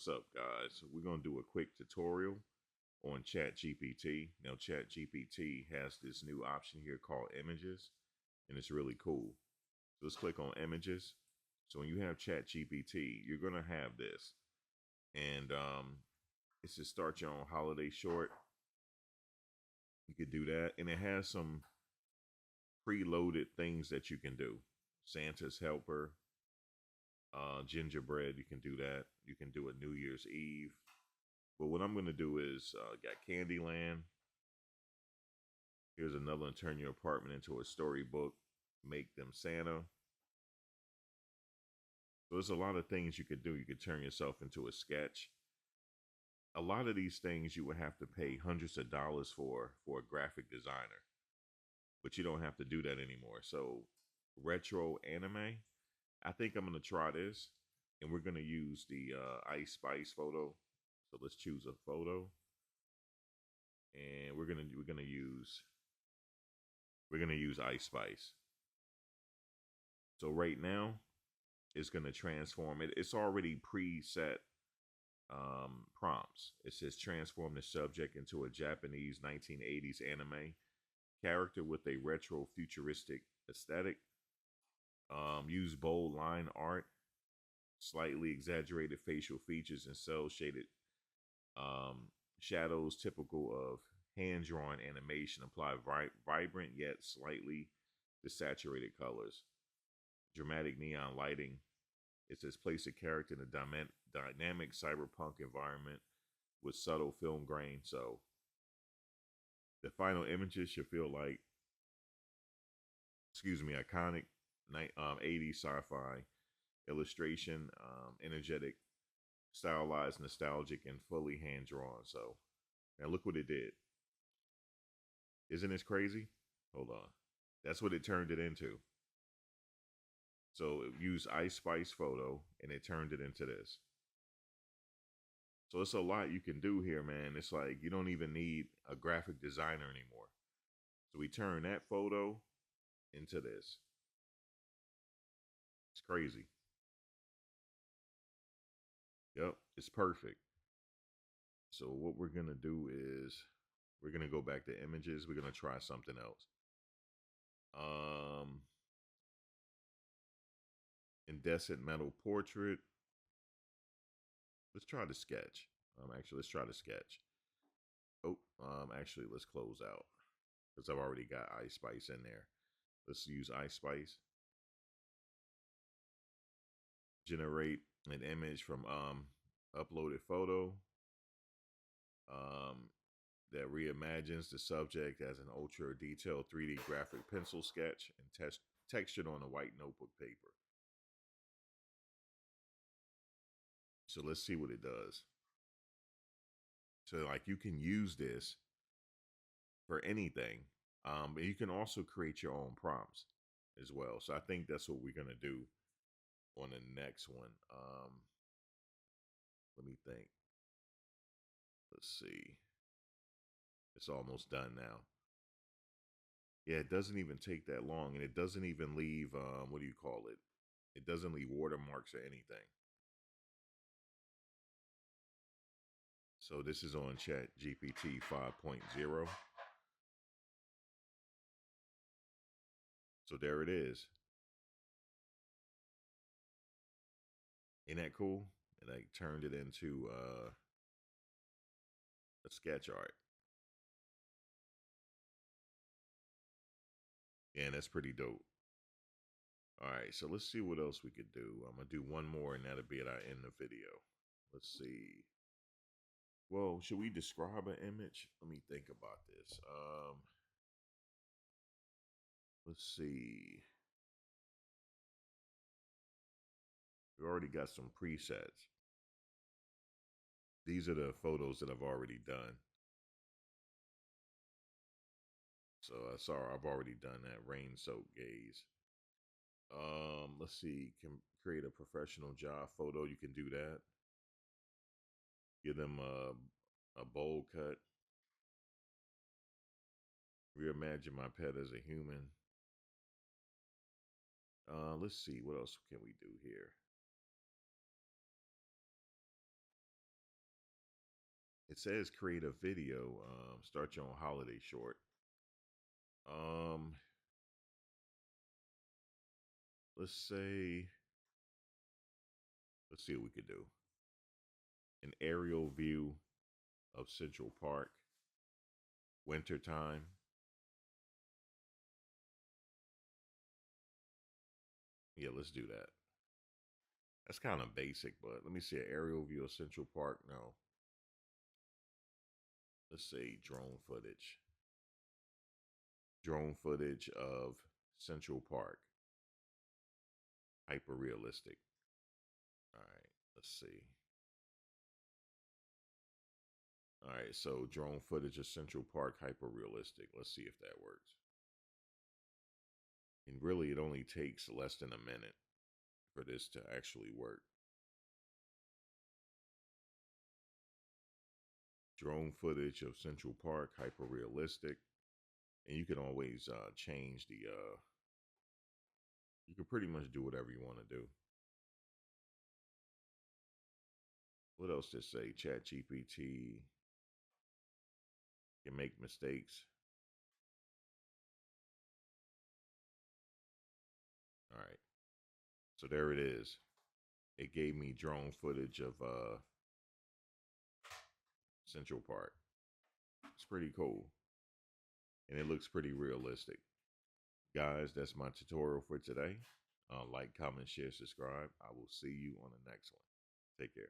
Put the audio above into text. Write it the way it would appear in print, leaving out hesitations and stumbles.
What's up, guys? We're going to do a quick tutorial on ChatGPT. Now, ChatGPT has this new option here called images, and it's really cool. So let's click on images. So when you have ChatGPT, you're going to have this. And it says start your own holiday short. You could do that. And it has some preloaded things that you can do. Santa's helper, gingerbread, you can do that. You can do a New Year's Eve. But what I'm going to do is got Candyland. Here's another one, turn your apartment into a storybook. Make them Santa. So there's a lot of things you could do. You could turn yourself into a sketch. A lot of these things you would have to pay hundreds of dollars for a graphic designer. But you don't have to do that anymore. So retro anime, I think I'm going to try this. And we're going to use the Ice Spice photo. So let's choose a photo. And we're gonna use Ice Spice. So right now, it's gonna transform it. It's already preset prompts. It says transform the subject into a Japanese 1980s anime character with a retro futuristic aesthetic. Use bold line art, slightly exaggerated facial features, and cel shaded shadows typical of hand-drawn animation. Apply vibrant yet slightly desaturated colors. Dramatic neon lighting. It says place a character in a dynamic cyberpunk environment with subtle film grain. So the final images should feel like, iconic 80s sci-fi illustration, energetic, stylized, nostalgic, and fully hand-drawn. So now look what it did. Isn't this crazy? Hold on. That's what it turned it into. So it used Ice Spice photo and it turned it into this. So it's a lot you can do here, man. It's like you don't even need a graphic designer anymore. So we turn that photo into this. It's crazy. Yep, it's perfect. So what we're going to do is we're going to go back to images. We're going to try something else. Incandescent metal portrait. Let's try the sketch. Actually, let's try the sketch. Oh, actually, let's close out because I've already got Ice Spice in there. Let's use Ice Spice. Generate an image from uploaded photo that reimagines the subject as an ultra detailed 3D graphic pencil sketch and textured on a white notebook paper. So let's see what it does. So like you can use this for anything. But you can also create your own prompts as well. So I think that's what we're going to do on the next one. Let me think. Let's see. It's almost done now. Yeah, it doesn't even take that long, and it doesn't even leave, what do you call it? It doesn't leave watermarks or anything. So this is on ChatGPT 5.0. So there it is. Ain't that cool? And I turned it into a sketch art. Yeah, that's pretty dope. All right, so let's see what else we could do. I'm gonna do one more, and that'll be it. I end the video. Let's see. Well, should we describe an image? Let me think about this. Let's see. We already got some presets. These are the photos that I've already done. So I saw I've already done that rain-soaked gaze. Let's see. Can create a professional job photo. You can do that. Give them a bowl cut. Reimagine my pet as a human. Let's see. What else can we do here? It says create a video. Start your own holiday short. Um, let's say, let's see what we could do. An aerial view of Central Park, wintertime. Yeah, let's do that. That's kind of basic, but let me see an aerial view of Central Park. No, let's say drone footage. Drone footage of Central Park, hyper realistic. All right, let's see. All right, so drone footage of Central Park, hyper realistic. Let's see if that works. And really, it only takes less than a minute for this to actually work. Drone footage of Central Park, hyper realistic. And you can always change the, you can pretty much do whatever you want to do. What else to say? ChatGPT can make mistakes. All right. So there it is. It gave me drone footage of Central Park. It's pretty cool. And it looks pretty realistic. Guys, that's my tutorial for today. Like, comment, share, subscribe. I will see you on the next one. Take care.